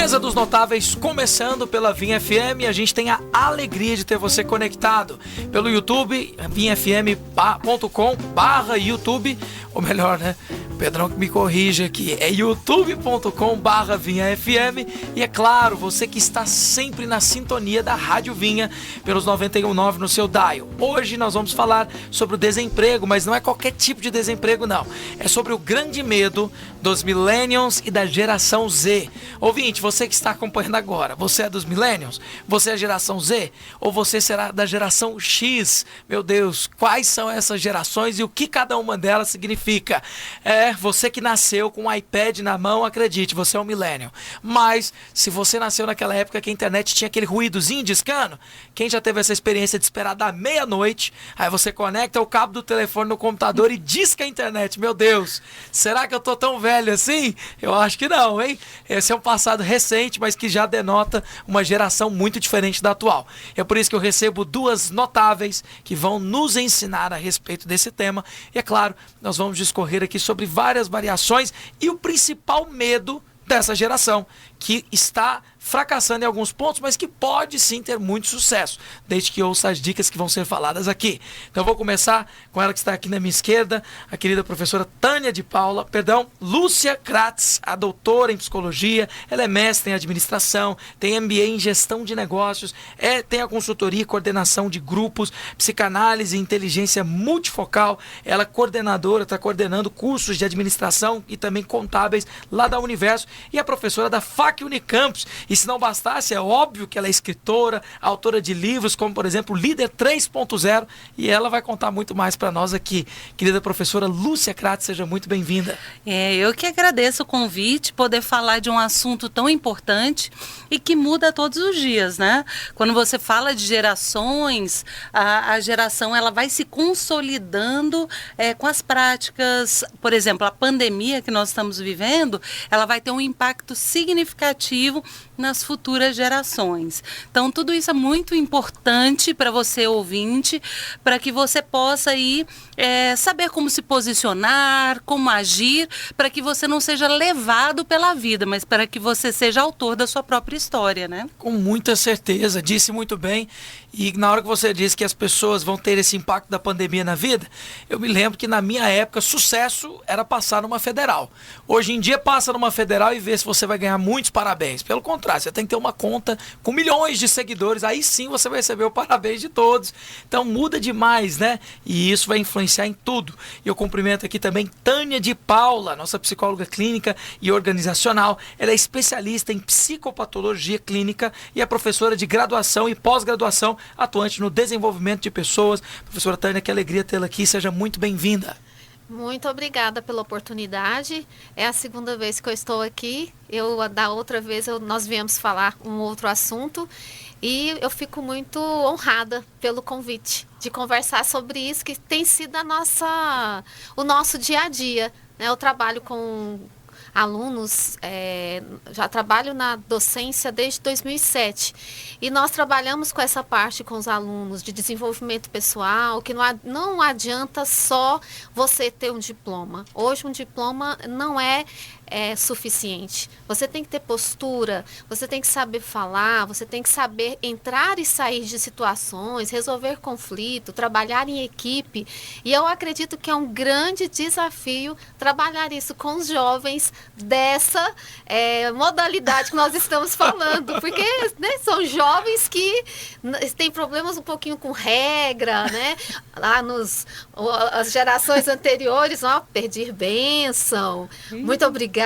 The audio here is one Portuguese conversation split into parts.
Mesa dos Notáveis começando pela Vinha FM. A gente tem a alegria de ter você conectado pelo YouTube, vinhafm.com/YouTube, ou melhor, né? O Pedrão que me corrige aqui, é youtube.com/vinhafm. E é claro, você que está sempre na sintonia da Rádio Vinha pelos 91.9 no seu dial. Hoje nós vamos falar sobre o desemprego, mas não é qualquer tipo de desemprego não. É sobre o grande medo dos millennials e da geração Z. Ouvinte, você que está acompanhando agora, você é dos millennials? Você é a geração Z? Ou você será da geração X? Meu Deus, quais são essas gerações e o que cada uma delas significa? Você que nasceu com um iPad na mão, acredite, você é um millennial. Mas, se você nasceu naquela época que a internet tinha aquele ruídozinho discando, quem já teve essa experiência de esperar da meia-noite, aí você conecta o cabo do telefone no computador e disca a internet. Meu Deus, será que eu tô tão velho assim? Eu acho que não, hein? Esse é um passado recente, mas que já denota uma geração muito diferente da atual. É por isso que eu recebo duas notáveis que vão nos ensinar a respeito desse tema. E é claro, nós vamos discorrer aqui sobre várias variações e o principal medo dessa geração, que está fracassando em alguns pontos, mas que pode sim ter muito sucesso, desde que ouça as dicas que vão ser faladas aqui. Então eu vou começar com ela que está aqui na minha esquerda, a querida professora Lúcia Kratz, a doutora em psicologia, ela é mestre em administração, tem MBA em gestão de negócios, tem a consultoria e coordenação de grupos, psicanálise e inteligência multifocal, ela é coordenadora, está coordenando cursos de administração e também contábeis lá da Universo, e a professora da FAC Unicampus. E se não bastasse, é óbvio que ela é escritora, autora de livros, como por exemplo Líder 3.0, e ela vai contar muito mais para nós aqui. Querida professora Lúcia Kratz, seja muito bem-vinda. Eu que agradeço o convite, poder falar de um assunto tão importante e que muda todos os dias, né? Quando você fala de gerações, a geração ela vai se consolidando com as práticas. Por exemplo, a pandemia que nós estamos vivendo, ela vai ter um impacto significativo nas futuras gerações. Então, tudo isso é muito importante para você, ouvinte, para que você possa aí saber como se posicionar, como agir, para que você não seja levado pela vida, mas para que você seja autor da sua própria história, né? Com muita certeza, disse muito bem. E na hora que você disse que as pessoas vão ter esse impacto da pandemia na vida, eu me lembro que na minha época, sucesso era passar numa federal. Hoje em dia, passa numa federal e vê se você vai ganhar muitos parabéns. Pelo contrário, você tem que ter uma conta com milhões de seguidores, aí sim você vai receber o parabéns de todos. Então muda demais, né? E isso vai influenciar em tudo. E eu cumprimento aqui também Tânia de Paula, nossa psicóloga clínica e organizacional. Ela é especialista em psicopatologia clínica e é professora de graduação e pós-graduação, atuante no desenvolvimento de pessoas. Professora Tânia, que alegria tê-la aqui, seja muito bem-vinda. Muito obrigada pela oportunidade. É a segunda vez que eu estou aqui. Da outra vez nós viemos falar um outro assunto e eu fico muito honrada pelo convite de conversar sobre isso que tem sido o nosso dia a dia, né? Eu trabalho com alunos, já trabalho na docência desde 2007 e nós trabalhamos com essa parte com os alunos de desenvolvimento pessoal, que não adianta só você ter um diploma. Hoje um diploma não é suficiente. Você tem que ter postura, você tem que saber falar, você tem que saber entrar e sair de situações, resolver conflito, trabalhar em equipe. E eu acredito que é um grande desafio trabalhar isso com os jovens dessa modalidade que nós estamos falando, porque né, são jovens que têm problemas um pouquinho com regra, né? Lá as gerações anteriores, pedir bênção, muito obrigada.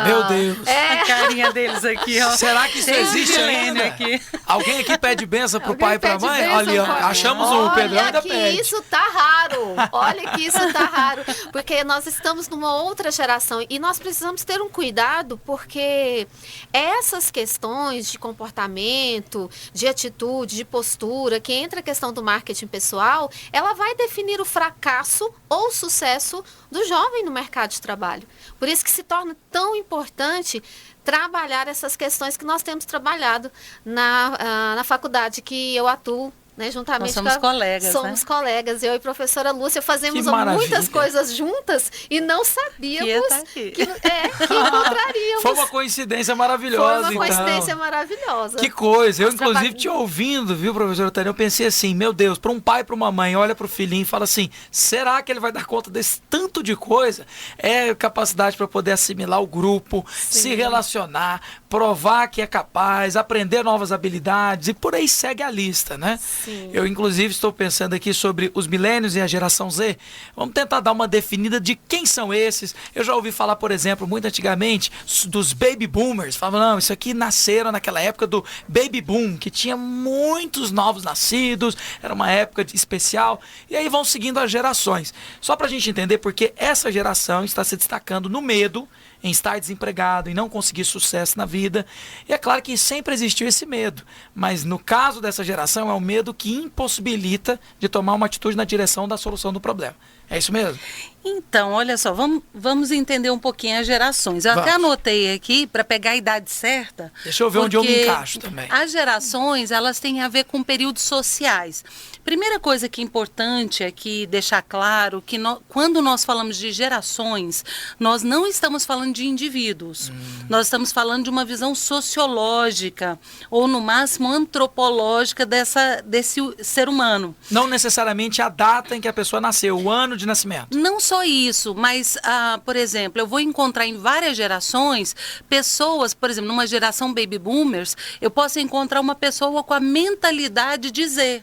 Meu Deus. A carinha deles aqui, ó. Será que isso existe ainda? Aqui. Alguém aqui pede benção pro pai e pra mãe? Olha, achamos o Pedrão ainda pede. Olha que isso tá raro. Olha que isso tá raro. Porque nós estamos numa outra geração e nós precisamos ter um cuidado porque essas questões de comportamento, de atitude, de postura, que entra a questão do marketing pessoal, ela vai definir o fracasso ou o sucesso do jovem no mercado de trabalho. Por isso que se torna tão importante trabalhar essas questões que nós temos trabalhado na faculdade que eu atuo, né? Juntamente Nós somos colegas, somos né? colegas. Eu e a professora Lúcia fazemos Que maravilha. muitas coisas juntas e não sabíamos que encontraríamos. Foi uma coincidência maravilhosa, Foi uma coincidência então. maravilhosa. Que coisa. Eu, Nós inclusive, te ouvindo, viu, professora Tânia? Eu pensei assim, meu Deus, para um pai e para uma mãe, olha para o filhinho e fala assim, será que ele vai dar conta desse tanto de coisa? É capacidade para poder assimilar o grupo, se relacionar, provar que é capaz, aprender novas habilidades e por aí segue a lista, né? Sim. Eu, inclusive, estou pensando aqui sobre os milênios e a geração Z. Vamos tentar dar uma definida de quem são esses. Eu já ouvi falar, por exemplo, muito antigamente, dos baby boomers. Falavam, não, isso aqui nasceram naquela época do baby boom, que tinha muitos novos nascidos, era uma época especial. E aí vão seguindo as gerações. Só para a gente entender porque essa geração está se destacando no medo, em estar desempregado, em não conseguir sucesso na vida. E é claro que sempre existiu esse medo, mas no caso dessa geração é um medo que impossibilita de tomar uma atitude na direção da solução do problema. É isso mesmo? Então, olha só, vamos entender um pouquinho as gerações. Eu até Vamos. anotei aqui para pegar a idade certa. Deixa eu ver onde eu me porque encaixo também. As gerações, elas têm a ver com períodos sociais. Primeira coisa que é importante aqui deixar claro que quando nós falamos de gerações, nós não estamos falando de indivíduos. Nós estamos falando de uma visão sociológica ou, no máximo, antropológica desse ser humano. Não necessariamente a data em que a pessoa nasceu, o ano de nascimento. Não só isso, mas, por exemplo, eu vou encontrar em várias gerações pessoas, por exemplo, numa geração baby boomers, eu posso encontrar uma pessoa com a mentalidade de Z.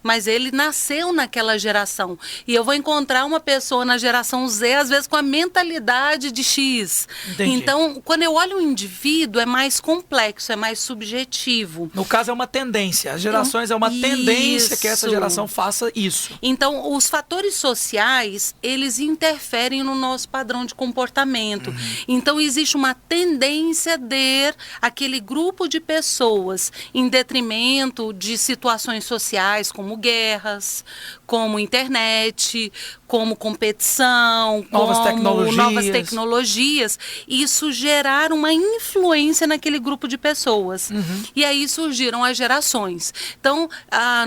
Mas ele nasceu naquela geração. E eu vou encontrar uma pessoa na geração Z, às vezes com a mentalidade de X. Entendi. Então, quando eu olho o indivíduo, é mais complexo, é mais subjetivo. No caso, é uma tendência. As gerações é uma tendência que essa Isso. geração faça isso. Então, os fatores sociais, eles interferem no nosso padrão de comportamento. Então, existe uma tendência de aquele grupo de pessoas em detrimento de situações sociais, como guerras, como internet, como competição, Novas como tecnologias. novas tecnologias. Isso gerar uma influência naquele grupo de pessoas. E aí surgiram as gerações. Então,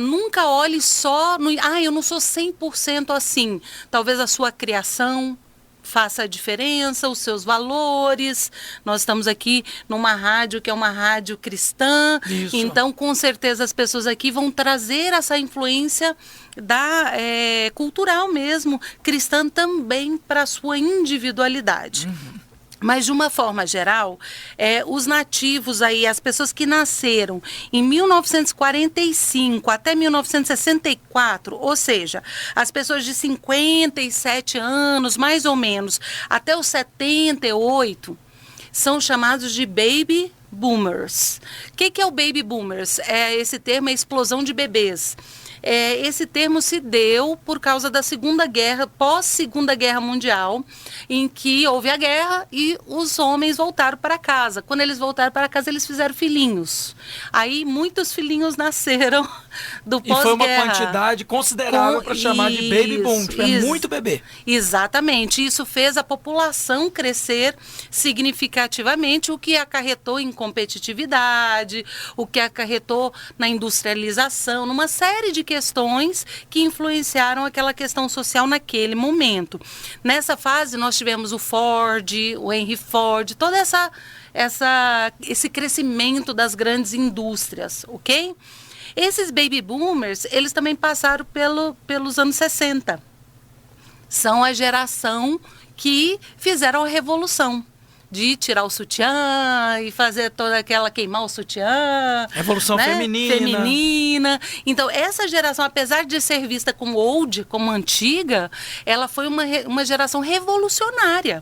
nunca olhe só no... eu não sou 100% assim. Talvez a sua criação faça a diferença, os seus valores. Nós estamos aqui numa rádio que é uma rádio cristã. Isso. Então, com certeza, as pessoas aqui vão trazer essa influência cultural mesmo, cristã também para a sua individualidade. Mas, de uma forma geral, os nativos aí, as pessoas que nasceram em 1945 até 1964, ou seja, as pessoas de 57 anos, mais ou menos, até os 78, são chamados de baby boomers. O que é o baby boomers? Esse termo é explosão de bebês. Esse termo se deu por causa da Segunda Guerra, pós-Segunda Guerra Mundial, em que houve a guerra e os homens voltaram para casa. Quando eles voltaram para casa, eles fizeram filhinhos. Aí muitos filhinhos nasceram do pós-guerra. E foi uma quantidade considerável para chamar de baby boom, que é muito bebê. Exatamente. Isso fez a população crescer significativamente, o que acarretou em competitividade, o que acarretou na industrialização, numa série de questões que influenciaram aquela questão social naquele momento. Nessa fase, nós tivemos o Ford, o Henry Ford, todo esse crescimento das grandes indústrias, ok? Esses baby boomers, eles também passaram pelos anos 60. São a geração que fizeram a revolução de tirar o sutiã e fazer toda aquela, queimar o sutiã. Revolução feminina. Feminina. Então, essa geração, apesar de ser vista como old, como antiga, ela foi uma geração revolucionária.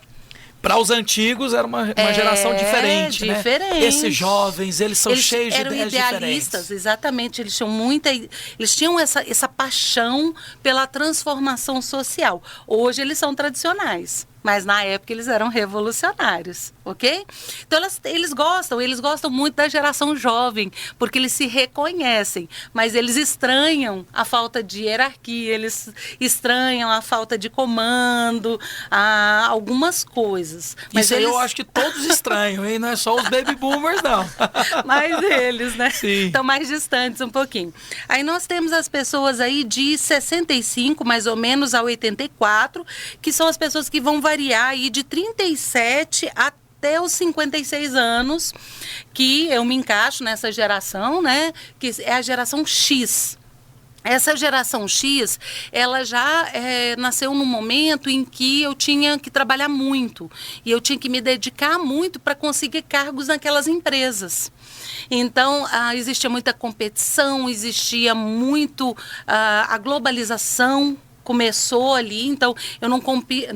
Para os antigos era uma geração diferente, né? Esses jovens, eles são cheios de ideias idealistas, diferentes. exatamente. Eles tinham essa paixão pela transformação social. Hoje eles são tradicionais, mas na época eles eram revolucionários, ok? Então eles gostam muito da geração jovem, porque eles se reconhecem, mas eles estranham a falta de hierarquia, eles estranham a falta de comando, algumas coisas. Mas Isso aí eu acho que todos estranham, hein? Não é só os baby boomers, não. mais eles, né? Sim. Estão mais distantes um pouquinho. Aí nós temos as pessoas aí de 65, mais ou menos, a 84, que são as pessoas que vão variar aí de 37 até os 56 anos, que eu me encaixo nessa geração, né? Que é a geração X. Essa geração X, ela já nasceu num momento em que eu tinha que trabalhar muito e eu tinha que me dedicar muito para conseguir cargos naquelas empresas. Então, existia muita competição, existia muito a globalização. Começou ali, então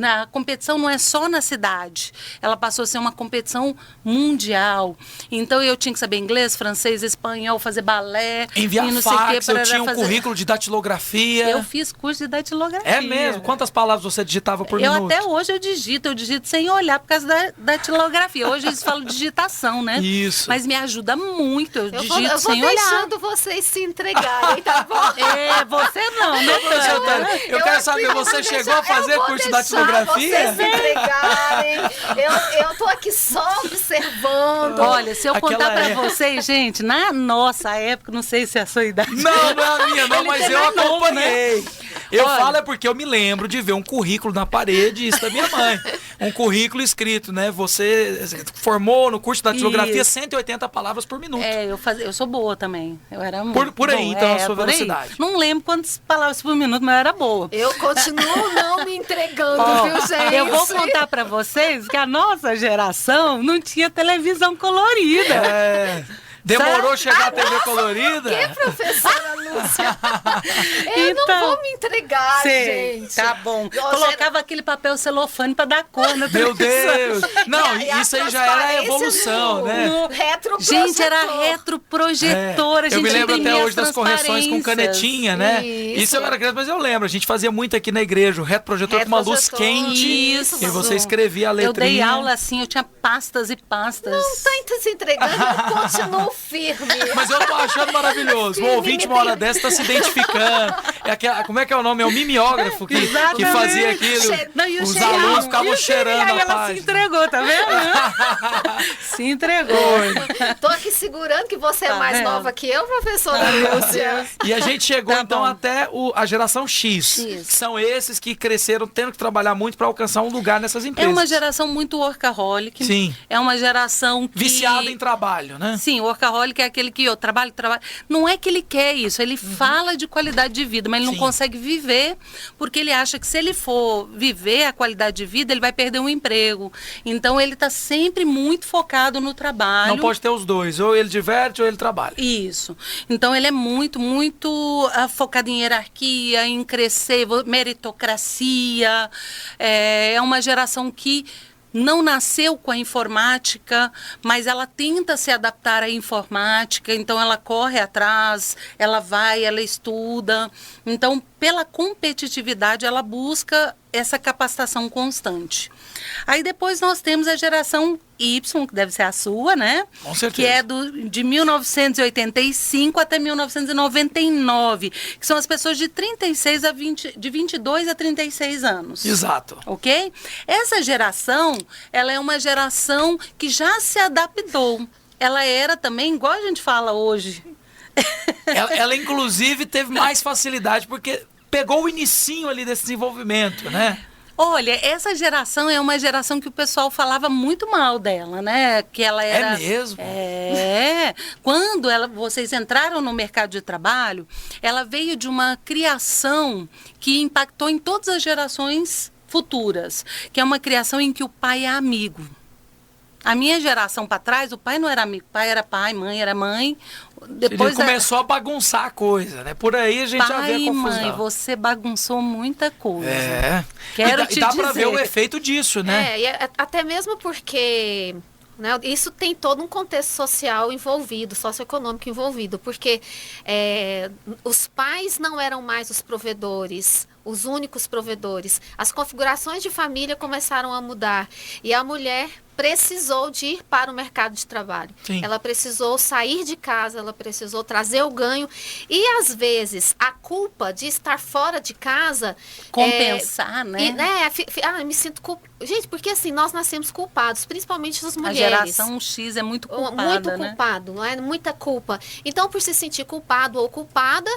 a competição não é só na cidade, ela passou a ser uma competição mundial. Então eu tinha que saber inglês, francês, espanhol, fazer balé, enviar não fax, sei o que, eu tinha um currículo de datilografia. Eu fiz curso de datilografia. É mesmo? Quantas palavras você digitava por minuto? minuto? Até hoje eu digito sem olhar por causa da datilografia. Hoje eles falam digitação, né? Isso. Mas me ajuda muito, eu digito eu vou sem olhar. deixando vocês se entregarem, tá bom? Você não, né? Eu quero saber, você chegou a fazer curso de datilografia? Vocês se entregarem. Eu tô aqui só observando. Olha, se eu contar pra época... vocês, gente, na nossa época, não sei se é a sua idade. Não, não é a minha, não, mas eu acompanhei. Né? Eu falo é porque eu me lembro de ver um currículo na parede, isso da minha mãe. Um currículo escrito, né? Você formou no curso de datilografia 180 palavras por minuto. Eu sou boa também. Eu era por aí, então, a sua velocidade. Não lembro quantas palavras por minuto, mas eu era boa. Eu continuo não me entregando, viu, gente? Eu vou contar pra vocês que a nossa geração não tinha televisão colorida. Demorou chegar a TV colorida? Que professora Lúcia? Eu não vou me entregar, gente. Tá bom. Colocava aquele papel celofane pra dar conta. Meu Deus! Não, isso aí já era a evolução, né? Retroprojetor. Gente, era retroprojetor. Eu me lembro até hoje das correções com canetinha, né? Isso eu era criança, mas eu lembro. A gente fazia muito aqui na igreja, o retroprojetor com uma luz quente. Isso. E você escrevia a letrinha. Eu dei aula assim, eu tinha pastas e pastas. Não tá se entregando, eu continuo firme. Mas eu tô achando maravilhoso. O ouvinte, uma hora dessa, tá se identificando. Como é que é o nome? É o mimeógrafo que fazia aquilo. Os alunos ficavam cheirando a página. Ela se entregou, tá vendo? Se entregou. Tô aqui segurando que você é mais nova que eu, professora Lúcia. E a gente chegou, então, até a geração X. Que são esses que cresceram tendo que trabalhar muito para alcançar um lugar nessas empresas. É uma geração muito workaholic. Sim. É uma geração que... viciada em trabalho, né? Sim, o workaholic é aquele que eu trabalho. Não é que ele quer isso, ele fala de qualidade de vida, mas ele não consegue viver, porque ele acha que se ele for viver a qualidade de vida, ele vai perder um emprego. Então ele está sempre muito focado no trabalho. Não pode ter os dois, ou ele diverte ou ele trabalha. Isso. Então ele é muito, muito focado em hierarquia, em crescer, meritocracia. É uma geração que não nasceu com a informática, mas ela tenta se adaptar à informática, então ela corre atrás, ela vai, ela estuda. Então, pela competitividade, ela busca essa capacitação constante. Aí depois nós temos a geração Y, que deve ser a sua, né? Com certeza. Que é de 1985 até 1999, que são as pessoas de 36 a 20, de 22 a 36 anos. Exato. Ok? Essa geração, ela é uma geração que já se adaptou. Ela era também, igual a gente fala hoje. Ela inclusive, teve mais facilidade, porque pegou o inicinho ali desse desenvolvimento, né? Olha, essa geração é uma geração que o pessoal falava muito mal dela, né? Que ela era... É mesmo? Quando vocês entraram no mercado de trabalho, ela veio de uma criação que impactou em todas as gerações futuras, que é uma criação em que o pai é amigo. A minha geração para trás, o pai não era amigo, pai era pai, mãe era mãe. Depois ele começou a bagunçar a coisa, né? Por aí a gente já vê a confusão. Pai e mãe, você bagunçou muita coisa. Quero te dizer. Dá para ver o efeito disso, né? Até mesmo porque... né, isso tem todo um contexto social envolvido, socioeconômico envolvido, porque os pais não eram mais os provedores, os únicos provedores. As configurações de família começaram a mudar e a mulher precisou de ir para o mercado de trabalho. Sim. Ela precisou sair de casa, ela precisou trazer o ganho e às vezes a culpa de estar fora de casa compensar, né? Me sinto culpada. Gente, porque assim, nós nascemos culpados, principalmente as mulheres. A geração X é muito culpada, muito culpado, não é? Muita culpa. Então, por se sentir culpado ou culpada,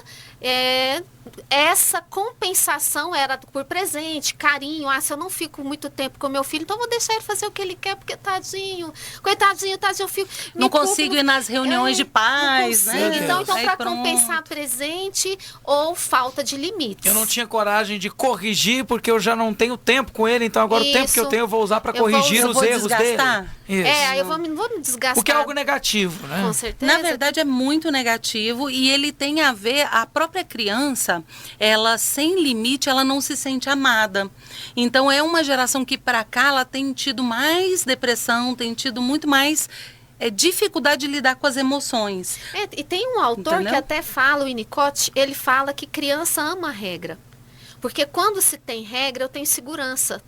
essa compensação era por presente, carinho. Se eu não fico muito tempo com meu filho, então eu vou deixar ele fazer o que ele quer, porque tadinho, coitadinho, eu fico... Não consigo ir nas reuniões de pais, né? Então para compensar presente ou falta de limites. Eu não tinha coragem de corrigir, porque eu já não tenho tempo com ele, então agora o tempo que eu tenho eu vou usar para corrigir os erros dele. Isso. Eu vou me desgastar. Porque é algo negativo, né? Com certeza. Na verdade, é muito negativo e ele tem a ver, a própria criança, ela sem limite, ela não se sente amada. Então, é uma geração que para cá, ela tem tido mais depressão, tem tido muito mais dificuldade de lidar com as emoções. E tem um autor que até fala, o Winnicott, ele fala que criança ama a regra. Porque quando se tem regra, eu tenho segurança.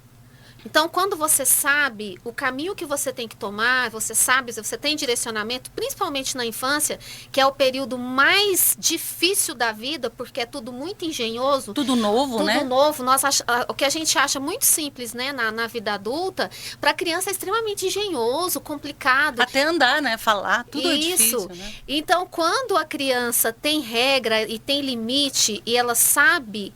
Então, quando você sabe o caminho que você tem que tomar, você sabe, você tem direcionamento, principalmente na infância, que é o período mais difícil da vida, porque é tudo muito engenhoso. Tudo novo, né? Tudo novo. O que a gente acha muito simples, né, na vida adulta, para a criança é extremamente engenhoso, complicado. Até andar, né? Falar, tudo é difícil, né? Então, quando a criança tem regra e tem limite e ela sabe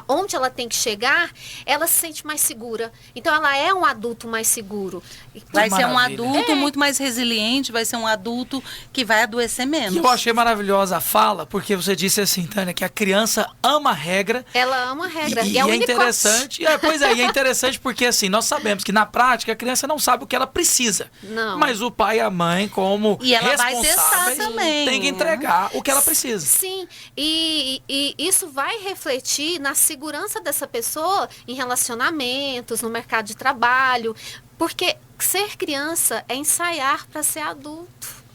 onde ela tem que chegar, ela se sente mais segura. Então, ela é um adulto mais seguro. Vai ser um adulto muito mais resiliente, vai ser um adulto que vai adoecer menos. E eu achei maravilhosa a fala, porque você disse assim, Tânia, que a criança ama a regra. Ela ama a regra. E é interessante. E é interessante porque, assim, nós sabemos que na prática a criança não sabe o que ela precisa. Não. Mas o pai e a mãe, como e ela vai responsáveis, testar também, tem que entregar o que ela precisa. Sim. E isso vai refletir na segurança dessa pessoa em relacionamentos, no mercado de trabalho, porque ser criança é ensaiar para ser adulto.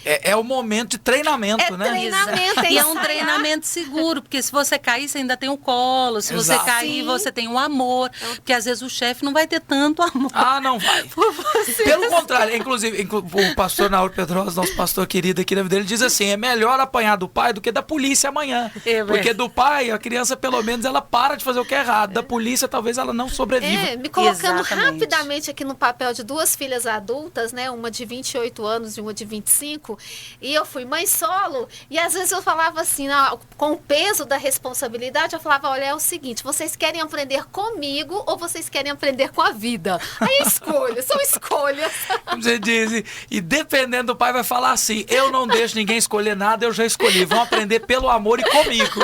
É o momento de treinamento, né? Treinamento, e é um treinamento seguro, porque se você cair, você ainda tem o colo. Se você cair, você tem o amor. Porque às vezes o chefe não vai ter tanto amor. Não vai. Pelo contrário, inclusive, o pastor Nauro Pedrosa, nosso pastor querido aqui na vida dele, diz assim, é melhor apanhar do pai do que da polícia amanhã. Porque do pai, a criança, pelo menos, ela para de fazer o que é errado. Da polícia, talvez ela não sobreviva. Me colocando rapidamente aqui no papel de duas filhas adultas, né? Uma de 28 anos e uma de 25. E eu fui mãe solo, e às vezes eu falava assim, com o peso da responsabilidade, eu falava, olha, é o seguinte, vocês querem aprender comigo ou vocês querem aprender com a vida? Aí são escolhas. Você diz, e dependendo do pai vai falar assim, eu não deixo ninguém escolher nada, eu já escolhi, vão aprender pelo amor e comigo.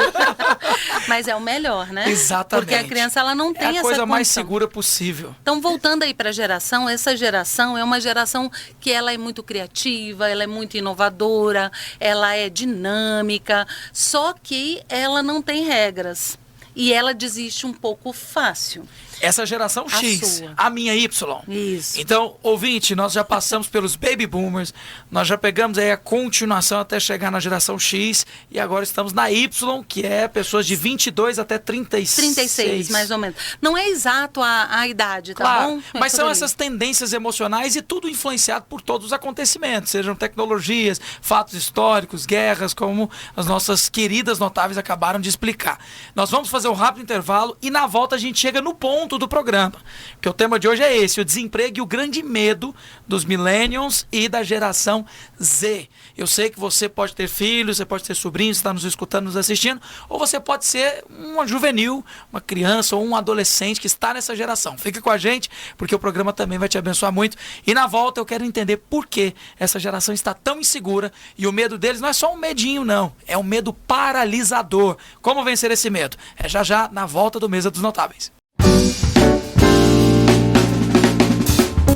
Mas é o melhor, né? Exatamente. Porque a criança, ela não tem essa É a coisa mais condição. segura possível. Então, voltando aí para a geração, essa geração é uma geração que ela é muito criativa, ela é muito inovadora, ela é dinâmica, só que ela não tem regras. E ela desiste um pouco fácil. Essa geração X, a minha Y. Isso. Então, ouvinte, nós já passamos pelos baby boomers, nós já pegamos aí a continuação até chegar na geração X e agora estamos na Y, que é pessoas de 22 até 36. 36, mais ou menos. Não é exato a idade, tá claro, bom? Mas são essas tendências emocionais e tudo influenciado por todos os acontecimentos, sejam tecnologias, fatos históricos, guerras, como as nossas queridas notáveis acabaram de explicar. Nós vamos fazer um rápido intervalo e na volta a gente chega no ponto do programa, porque o tema de hoje é esse, o desemprego e o grande medo dos millennials e da geração Z. Eu sei que você pode ter filhos, você pode ter sobrinhos, está nos escutando, nos assistindo, ou você pode ser uma juvenil, uma criança ou um adolescente que está nessa geração. Fique com a gente, porque o programa também vai te abençoar muito. E na volta eu quero entender por que essa geração está tão insegura e o medo deles não é só um medinho, não. É um medo paralisador. Como vencer esse medo? É já na volta do Mesa dos Notáveis.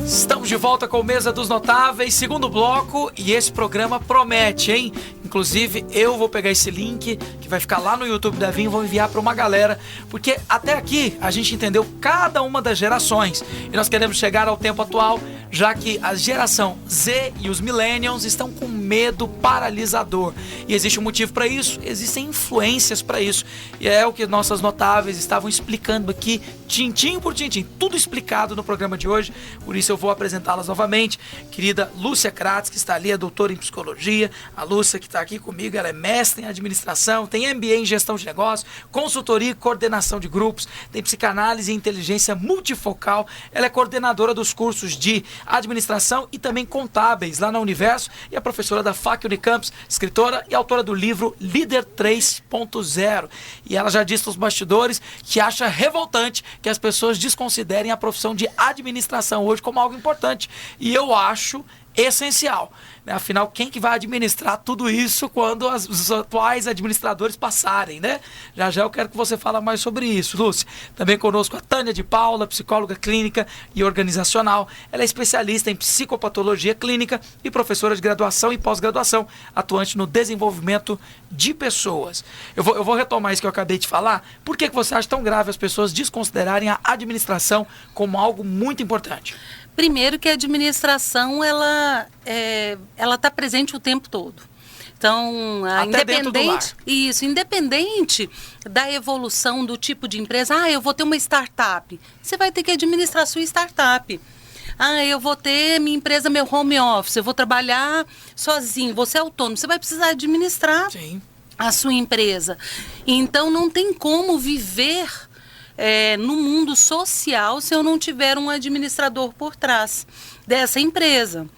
Estamos de volta com o Mesa dos Notáveis, segundo bloco, e esse programa promete, hein? Inclusive, eu vou pegar esse link, que vai ficar lá no YouTube da Vinho, e vou enviar para uma galera, porque até aqui a gente entendeu cada uma das gerações, e nós queremos chegar ao tempo atual, já que a geração Z e os millennials estão com medo paralisador. E existe um motivo para isso, existem influências para isso. E é o que nossas notáveis estavam explicando aqui, tintim por tintim, tudo explicado no programa de hoje. Por isso eu vou apresentá-las novamente. Querida Lúcia Kratz, que está ali, é doutora em psicologia. A Lúcia, que está aqui comigo, ela é mestre em administração, tem MBA em gestão de negócios, consultoria e coordenação de grupos, tem psicanálise e inteligência multifocal. Ela é coordenadora dos cursos de administração e também contábeis lá na Universo e é professora da FAC Unicampus, escritora e autora do livro Líder 3.0. E ela já disse nos bastidores que acha revoltante que as pessoas desconsiderem a profissão de administração hoje como algo importante. E eu acho essencial, né? Afinal, quem que vai administrar tudo isso quando os atuais administradores passarem, né? Já já eu quero que você fale mais sobre isso, Lúcia. Também conosco a Tânia de Paula, psicóloga clínica e organizacional. Ela é especialista em psicopatologia clínica e professora de graduação e pós-graduação, atuante no desenvolvimento de pessoas. Eu vou retomar isso que eu acabei de falar. Por que você acha tão grave as pessoas desconsiderarem a administração como algo muito importante? Primeiro que a administração, ela está presente o tempo todo. Então, independente da evolução do tipo de empresa, eu vou ter uma startup, você vai ter que administrar a sua startup. Eu vou ter minha empresa, meu home office, eu vou trabalhar sozinho, você é autônomo, você vai precisar administrar a sua empresa. Então, não tem como viver no mundo social se eu não tiver um administrador por trás dessa empresa.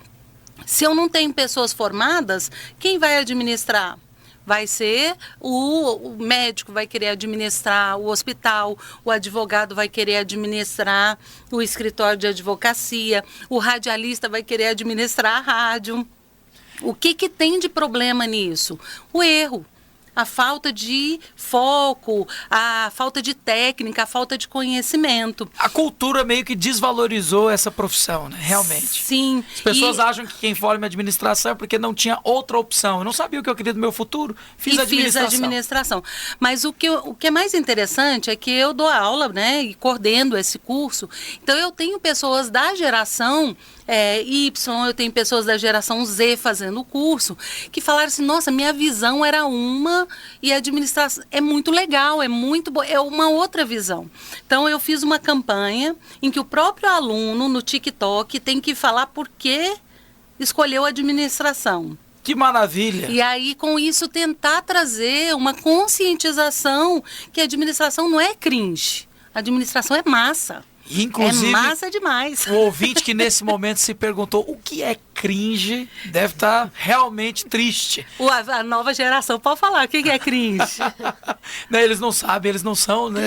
Se eu não tenho pessoas formadas, quem vai administrar? Vai ser o médico, vai querer administrar o hospital, o advogado vai querer administrar o escritório de advocacia, o radialista vai querer administrar a rádio. O que tem de problema nisso? O erro. A falta de foco, a falta de técnica, a falta de conhecimento. A cultura meio que desvalorizou essa profissão, né? Realmente. Sim. As pessoas acham que quem forma administração é porque não tinha outra opção. Eu não sabia o que eu queria do meu futuro, fiz administração. Mas o que é mais interessante é que eu dou aula, né, e coordeno esse curso. Então eu tenho pessoas da geração Y, eu tenho pessoas da geração Z fazendo o curso, que falaram assim, nossa, minha visão era uma e a administração é muito legal, é muito boa, é uma outra visão. Então eu fiz uma campanha em que o próprio aluno no TikTok tem que falar por que escolheu a administração. Que maravilha! E aí, com isso, tentar trazer uma conscientização que a administração não é cringe, a administração é massa. Inclusive, é massa demais. O ouvinte que nesse momento se perguntou o que é cringe deve estar realmente triste. A nova geração pode falar o que é cringe. Não, eles não sabem, eles não são, né?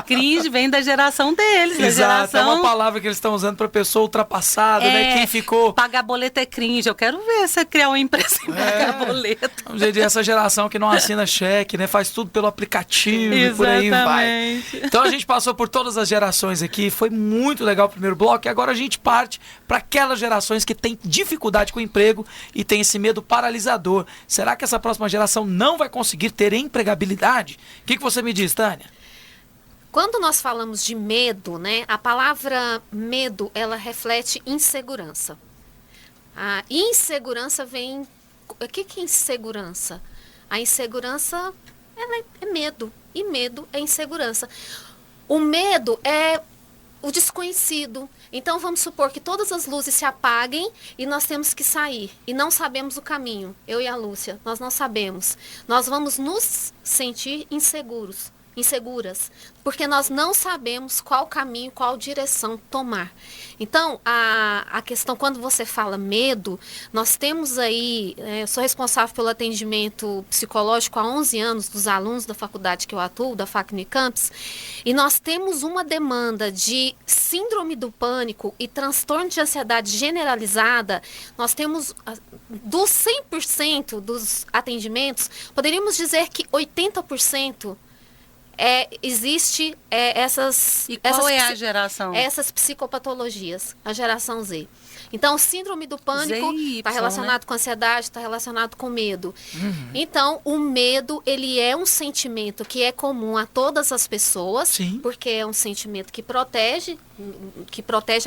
Cringe vem da geração deles. Exato, geração... é uma palavra que eles estão usando para pessoa ultrapassada, né? Quem ficou... Pagar boleto é cringe. Eu quero ver você criar uma empresa e pagar boleto. Vamos dizer, essa geração que não assina cheque, né? Faz tudo pelo aplicativo. Exatamente. E por aí vai. Então a gente passou por todas as gerações aqui, foi muito legal o primeiro bloco e agora a gente parte para aquelas gerações que têm dificuldade com o emprego e tem esse medo paralisador. Será que essa próxima geração não vai conseguir ter empregabilidade? O que você me diz, Tânia? Quando nós falamos de medo, né, a palavra medo, ela reflete insegurança. A insegurança vem... O que é insegurança? A insegurança ela é medo e medo é insegurança. O medo é o desconhecido. Então, vamos supor que todas as luzes se apaguem e nós temos que sair. E não sabemos o caminho. Eu e a Lúcia, nós não sabemos. Nós vamos nos sentir inseguras. Porque nós não sabemos qual caminho, qual direção tomar. Então, a questão, quando você fala medo, nós temos aí, eu sou responsável pelo atendimento psicológico há 11 anos dos alunos da faculdade que eu atuo, da FAC Unicampus, e nós temos uma demanda de síndrome do pânico e transtorno de ansiedade generalizada. Nós temos, dos 100% dos atendimentos, poderíamos dizer que 80% existe essas... E qual essas é a geração? Essas psicopatologias, a geração Z. Então, síndrome do pânico está relacionado, né, com ansiedade, está relacionado com medo. Então, o medo, ele é um sentimento que é comum a todas as pessoas, Sim, porque é um sentimento que protege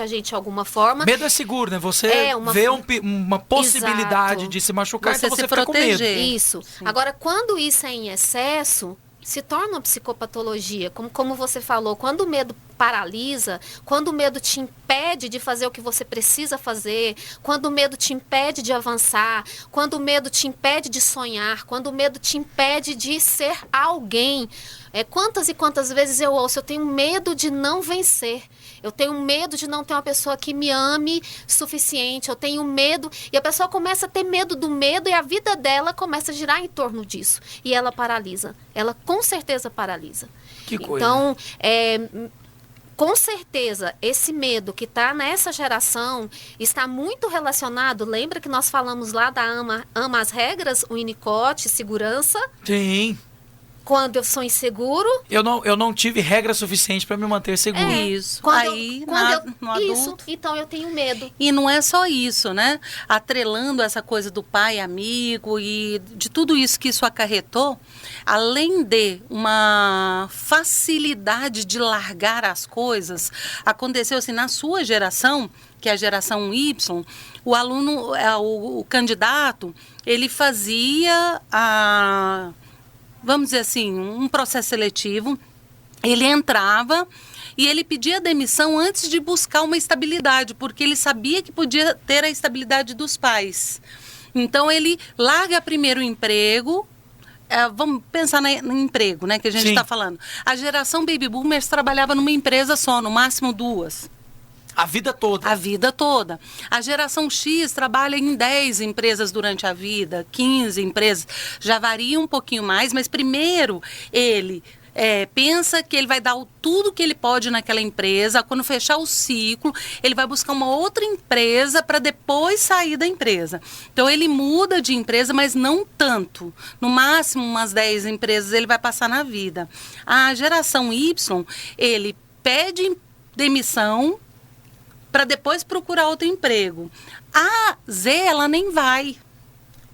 a gente de alguma forma. medo é seguro, né? Você vê uma possibilidade de se machucar, então você fica com medo. Isso. Sim. Agora, quando isso é em excesso, se torna uma psicopatologia. Como você falou, quando o medo paralisa, quando o medo te impede de fazer o que você precisa fazer, quando o medo te impede de avançar, quando o medo te impede de sonhar, quando o medo te impede de ser alguém. Quantas e quantas vezes eu ouço, eu tenho medo de não vencer, eu tenho medo de não ter uma pessoa que me ame suficiente, eu tenho medo, e a pessoa começa a ter medo do medo e a vida dela começa a girar em torno disso, e ela paralisa, ela com certeza paralisa. Que coisa. Então, com certeza, esse medo que está nessa geração está muito relacionado, lembra que nós falamos lá da ama as regras, o Winnicott, segurança? Sim. Quando eu sou inseguro... Eu não tive regra suficiente para me manter seguro. Isso. No isso, adulto. então eu tenho medo. E não é só isso, né? Atrelando essa coisa do pai amigo e de tudo isso que isso acarretou, além de uma facilidade de largar as coisas, aconteceu assim, na sua geração, que é a geração Y, o aluno, o candidato, ele fazia vamos dizer assim, um processo seletivo, ele entrava e ele pedia demissão antes de buscar uma estabilidade, porque ele sabia que podia ter a estabilidade dos pais. Então, ele larga primeiro o emprego, vamos pensar no emprego, né, que a gente está falando. A geração Baby Boomers trabalhava numa empresa só, no máximo 2. A vida toda. A vida toda. A geração X trabalha em 10 empresas durante a vida, 15 empresas. Já varia um pouquinho mais, mas primeiro ele pensa que ele vai dar tudo que ele pode naquela empresa. Quando fechar o ciclo, ele vai buscar uma outra empresa para depois sair da empresa. Então, ele muda de empresa, mas não tanto. No máximo, umas 10 empresas ele vai passar na vida. A geração Y, ele pede demissão para depois procurar outro emprego. A Z, ela nem vai.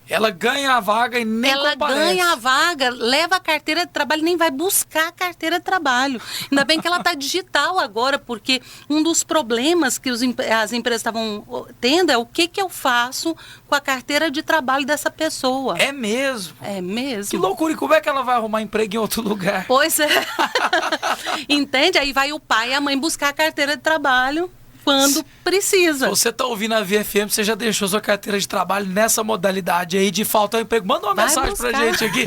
Ela ganha a vaga e nem comparece. Ela ganha a vaga, leva a carteira de trabalho, nem vai buscar a carteira de trabalho. Ainda bem que ela está digital agora, porque um dos problemas que as empresas estavam tendo é o que eu faço com a carteira de trabalho dessa pessoa. É mesmo? É mesmo. Que loucura, e como é que ela vai arrumar emprego em outro lugar? Pois é. Entende? Aí vai o pai e a mãe buscar a carteira de trabalho quando precisa. Você está ouvindo a VFM, você já deixou sua carteira de trabalho nessa modalidade aí de faltar emprego. Manda uma mensagem pra gente aqui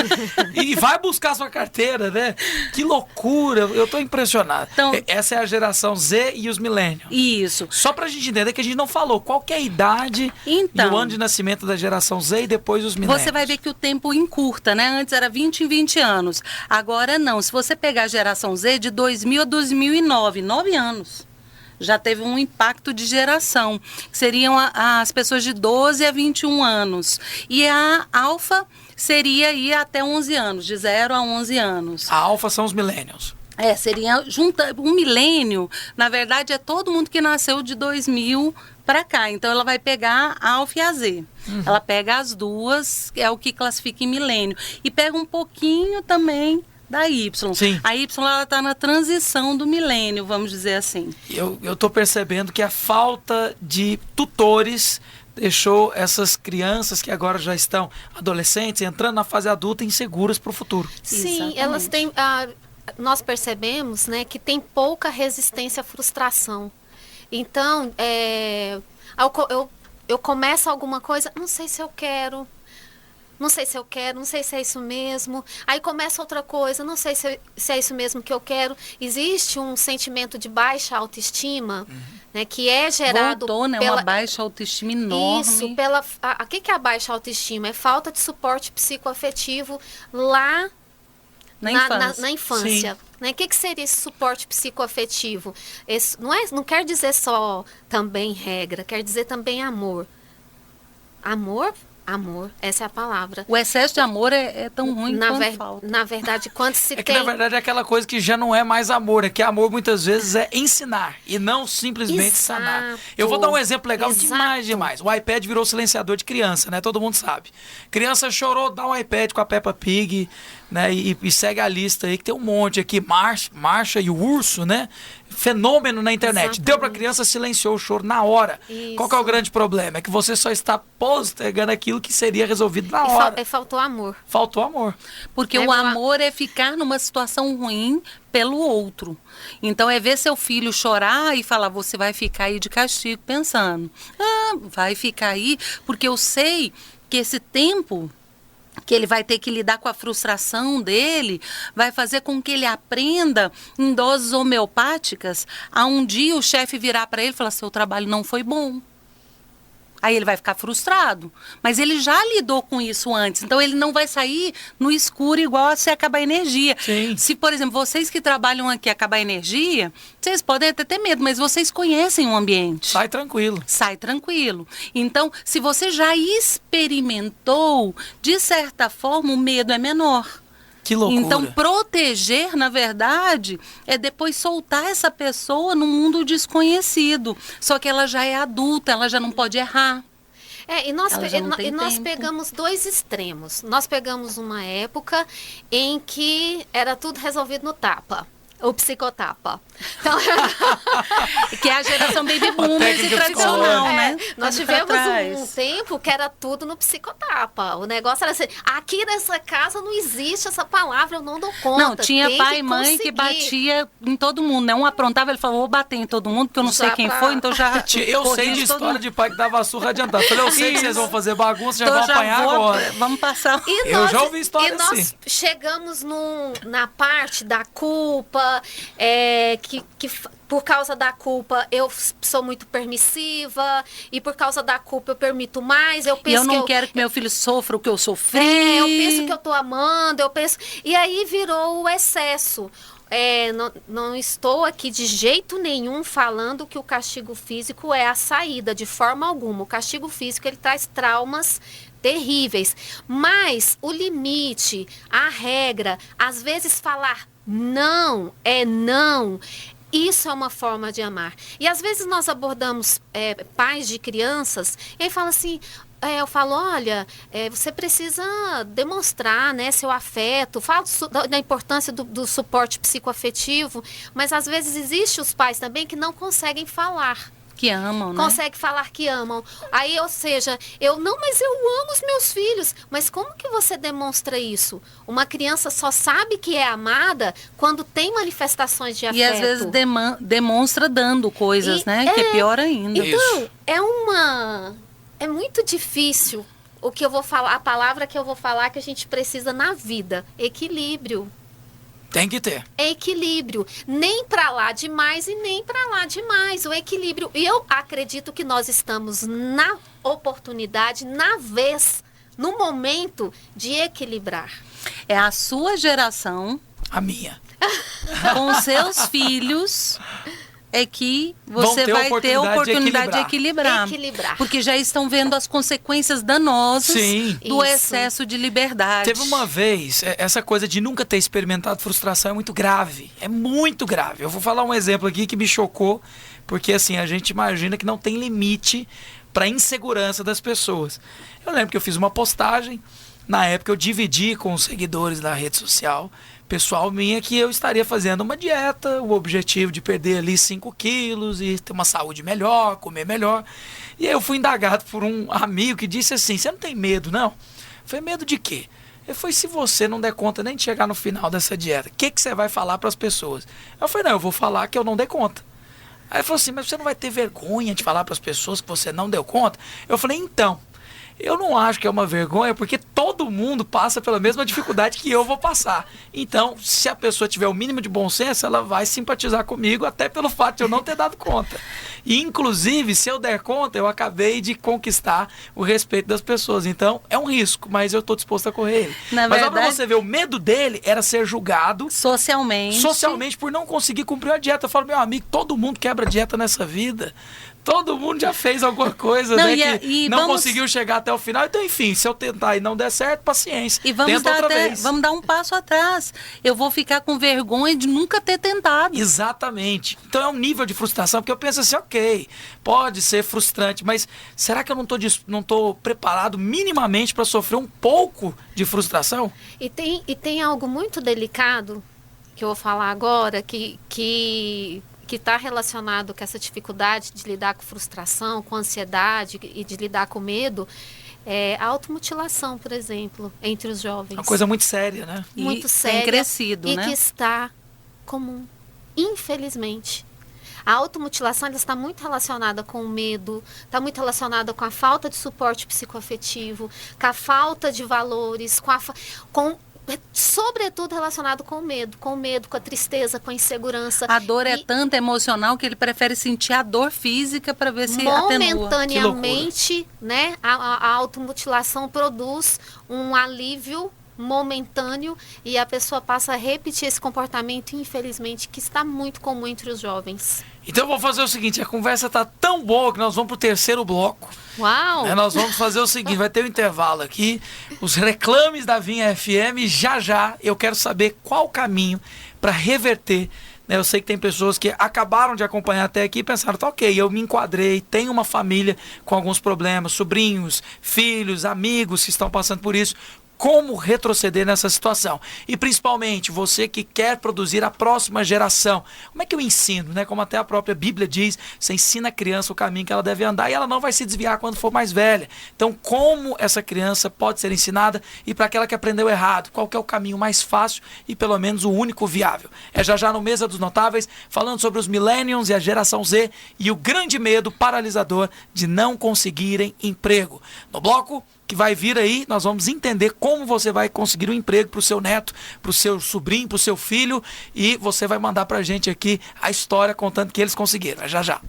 e vai buscar sua carteira, né? Que loucura, eu tô impressionado. Então, essa é a geração Z e os millennials. Isso. Só pra gente entender que a gente não falou qual que é a idade e o ano de nascimento da geração Z e depois os millennials. Você vai ver que o tempo encurta, né? Antes era 20 em 20 anos. Agora não. Se você pegar a geração Z de 2000 a 2009, 9 anos. Já teve um impacto de geração, que seriam as pessoas de 12 a 21 anos. E a alfa seria aí até 11 anos, de 0 a 11 anos. A alfa são os millennials. Seria um milênio, na verdade, é todo mundo que nasceu de 2000 para cá. Então, ela vai pegar a alfa e a Z. Ela pega as duas, é o que classifica em milênio. E pega um pouquinho também da Y. Sim. A Y está na transição do milênio, vamos dizer assim. Eu estou percebendo que a falta de tutores deixou essas crianças que agora já estão adolescentes, entrando na fase adulta, inseguras para o futuro. Sim, Exatamente. elas têm... nós percebemos, né, que tem pouca resistência à frustração. Então, eu começo alguma coisa, não sei se eu quero... Não sei se eu quero, não sei se é isso mesmo. Aí começa outra coisa, não sei se é isso mesmo que eu quero. Existe um sentimento de baixa autoestima, né, que é gerado... Voltou, né? Uma baixa autoestima enorme. Isso, o que é a baixa autoestima? É falta de suporte psicoafetivo lá na infância. Né? O que seria esse suporte psicoafetivo? Não quer dizer só também regra, quer dizer também amor. Amor Amor, essa é a palavra. O excesso de amor é tão ruim quanto falta. Na verdade, quando se É que, tem... na verdade, é aquela coisa que já não é mais amor. É que amor, muitas vezes, é ensinar e não simplesmente sanar. Exato. Eu vou dar um exemplo legal Exato. demais. O iPad virou silenciador de criança, né? Todo mundo sabe. Criança chorou, dá um iPad com a Peppa Pig, né? E segue a lista aí, que tem um monte aqui. Marcha e o Urso, né? Fenômeno na internet. Exatamente. Deu pra criança, silenciou o choro na hora. Isso. Qual que é o grande problema? É que você só está postergando aquilo que seria resolvido na hora. Faltou amor. Faltou amor. Porque o amor é ficar numa situação ruim pelo outro. Então é ver seu filho chorar e falar, você vai ficar aí de castigo, pensando. Vai ficar aí, porque eu sei que esse tempo que ele vai ter que lidar com a frustração dele, vai fazer com que ele aprenda em doses homeopáticas a um dia o chefe virar para ele e falar, seu trabalho não foi bom. Aí ele vai ficar frustrado. Mas ele já lidou com isso antes. Então ele não vai sair no escuro igual se acabar a energia. Sim. Se, por exemplo, vocês que trabalham aqui acabar a energia, vocês podem até ter medo, mas vocês conhecem o ambiente. Sai tranquilo. Sai tranquilo. Então, se você já experimentou, de certa forma, o medo é menor. Que loucura. Então, proteger, na verdade, é depois soltar essa pessoa no mundo desconhecido. Só que ela já é adulta, ela já não pode errar. E nós Ela já não tem tempo. pegamos dois extremos. Nós pegamos uma época em que era tudo resolvido no tapa. O psicotapa. Então, Que é a geração baby boomers e técnica tradicional, psicológica. né? nós Tá pra tivemos trás. um tempo que era tudo no psicotapa. O negócio era assim, aqui nessa casa não existe essa palavra, eu não dou conta. Não, tinha tem pai que e mãe que conseguir. batia em todo mundo, né? Um aprontava, ele falou, vou bater em todo mundo, porque eu não sei Já quem pra- foi, então já Eu sei corrigi de todo história mundo. de pai que dava surra adiantado. Falei, eu sei que vocês Isso. vão fazer bagunça, já Então vão apanhar agora. Vamos passar. E Eu já ouvi história e nós assim. chegamos na parte da culpa, por causa da culpa eu sou muito permissiva, e por causa da culpa eu permito mais, eu E penso eu não que quero que meu filho sofra o que eu sofri. eu penso que eu tô amando, eu penso... E aí virou o excesso. Não estou aqui de jeito nenhum falando que o castigo físico é a saída, de forma alguma. O castigo físico, ele traz traumas terríveis. Mas o limite, a regra, às vezes falar não é não... Isso é uma forma de amar. E às vezes nós abordamos pais de crianças e aí fala assim... eu falo, olha, você precisa demonstrar, né, seu afeto, falo da importância do suporte psicoafetivo, mas às vezes existem os pais também que não conseguem falar. Que amam, né? Consegue falar que amam. Aí, ou seja, mas eu amo os meus filhos. Mas como que você demonstra isso? Uma criança só sabe que é amada quando tem manifestações de afeto. E às vezes demonstra dando coisas, né? Que é pior ainda. Isso. Então, é muito difícil o que eu vou falar, a palavra que eu vou falar que a gente precisa na vida. Equilíbrio. Tem que ter. É equilíbrio. Nem para lá demais e nem para lá demais. O equilíbrio. E eu acredito que nós estamos na oportunidade, na vez, no momento de equilibrar. É a sua geração A minha. com seus filhos é que você ter vai ter a oportunidade de equilibrar. Equilibrar. Porque já estão vendo as consequências danosas Sim. do Isso. excesso de liberdade. Teve uma vez, essa coisa de nunca ter experimentado frustração é muito grave. É muito grave. Eu vou falar um exemplo aqui que me chocou, porque assim, a gente imagina que não tem limite para a insegurança das pessoas. Eu lembro que eu fiz uma postagem, na época eu dividi com os seguidores da rede social, pessoal minha, que eu estaria fazendo uma dieta, o objetivo de perder ali 5 quilos e ter uma saúde melhor, comer melhor. E aí eu fui indagado por um amigo que disse assim, você não tem medo, não? Eu falei, medo de quê? Ele falou, se você não der conta nem de chegar no final dessa dieta, o que você vai falar para as pessoas? Eu falei, não, eu vou falar que eu não dei conta. Aí ele falou assim, mas você não vai ter vergonha de falar para as pessoas que você não deu conta? Eu falei, então... Eu não acho que é uma vergonha, porque todo mundo passa pela mesma dificuldade que eu vou passar. Então, se a pessoa tiver o mínimo de bom senso, ela vai simpatizar comigo, até pelo fato de eu não ter dado conta. E, inclusive, se eu der conta, eu acabei de conquistar o respeito das pessoas. Então, é um risco, mas eu estou disposto a correr ele. Na mas verdade, pra você ver, o medo dele era ser julgado socialmente por não conseguir cumprir a dieta. Eu falo, meu amigo, todo mundo quebra dieta nessa vida. Todo mundo já fez alguma coisa, Não, né, e que não vamos- conseguiu chegar até até o final. Então, enfim, se eu tentar e não der certo, paciência. E vamos Tenta dar, outra vez. vamos dar um passo atrás. Eu vou ficar com vergonha de nunca ter tentado. Exatamente. Então é um nível de frustração, porque eu penso assim, ok, pode ser frustrante, mas será que eu não tô preparado minimamente para sofrer um pouco de frustração? E tem algo muito delicado que eu vou falar agora, que está relacionado com essa dificuldade de lidar com frustração, com ansiedade e de lidar com medo, é a automutilação, por exemplo, entre os jovens. Uma coisa muito séria, né? Muito E séria. tem crescido, e né? que está comum, infelizmente. A automutilação ela está muito relacionada com o medo, está muito relacionada com a falta de suporte psicoafetivo, com a falta de valores, sobretudo relacionado com o medo, com a tristeza, com a insegurança. A dor é tanta emocional que ele prefere sentir a dor física para ver se atenua. Momentaneamente, né, a automutilação produz um alívio momentâneo e a pessoa passa a repetir esse comportamento, infelizmente, que está muito comum entre os jovens. Então eu vou fazer o seguinte, a conversa tá tão boa que nós vamos pro terceiro bloco. Uau! Nós vamos fazer o seguinte, vai ter um intervalo aqui, os reclames da Vinha FM, já eu quero saber qual o caminho para reverter. Eu sei que tem pessoas que acabaram de acompanhar até aqui e pensaram, tá ok, eu me enquadrei, tenho uma família com alguns problemas, sobrinhos, filhos, amigos que estão passando por isso. Como retroceder nessa situação? E principalmente, você que quer produzir a próxima geração. Como é que eu ensino, né? Como até a própria Bíblia diz, você ensina a criança o caminho que ela deve andar e ela não vai se desviar quando for mais velha. Então, como essa criança pode ser ensinada? E para aquela que aprendeu errado, qual que é o caminho mais fácil e pelo menos o único viável? É já no Mesa dos Notáveis, falando sobre os Millennials e a geração Z e o grande medo paralisador de não conseguirem emprego. No bloco que vai vir aí, nós vamos entender como você vai conseguir um emprego para o seu neto, para o seu sobrinho, para o seu filho, e você vai mandar para a gente aqui a história contando que eles conseguiram. É já.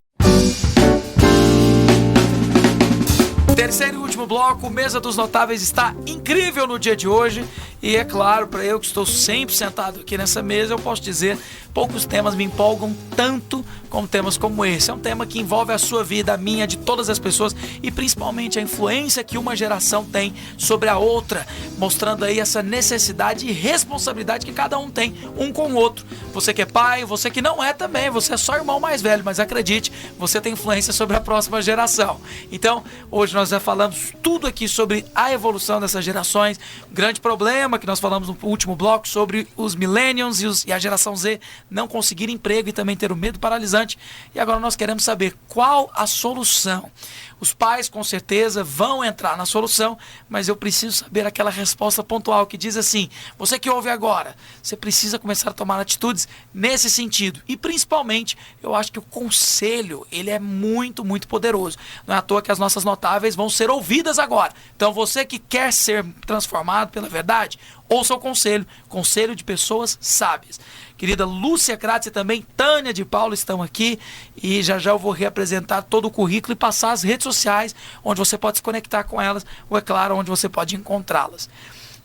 Terceiro e último bloco, Mesa dos Notáveis está incrível no dia de hoje. E é claro, para eu que estou sempre sentado aqui nessa mesa, eu posso dizer, poucos temas me empolgam tanto como temas como esse. É um tema que envolve a sua vida, a minha, de todas as pessoas e principalmente a influência que uma geração tem sobre a outra, mostrando aí essa necessidade e responsabilidade que cada um tem, um com o outro. Você que é pai, você que não é também, você é só irmão mais velho, mas acredite, você tem influência sobre a próxima geração. Então, hoje nós já falamos tudo aqui sobre a evolução dessas gerações, um grande problema que nós falamos no último bloco sobre os millennials e a geração Z não conseguir emprego e também ter o medo paralisante. E agora nós queremos saber qual a solução. Os pais com certeza vão entrar na solução, mas eu preciso saber aquela resposta pontual que diz assim, você que ouve agora, você precisa começar a tomar atitudes nesse sentido. E principalmente, eu acho que o conselho, ele é muito, muito poderoso. Não é à toa que as nossas notáveis vão ser ouvidas agora. Então você que quer ser transformado pela verdade, ouça o conselho de pessoas sábias. Querida Lúcia Kratz e também Tânia de Paulo estão aqui e já eu vou reapresentar todo o currículo e passar as redes sociais onde você pode se conectar com elas ou, é claro, onde você pode encontrá-las.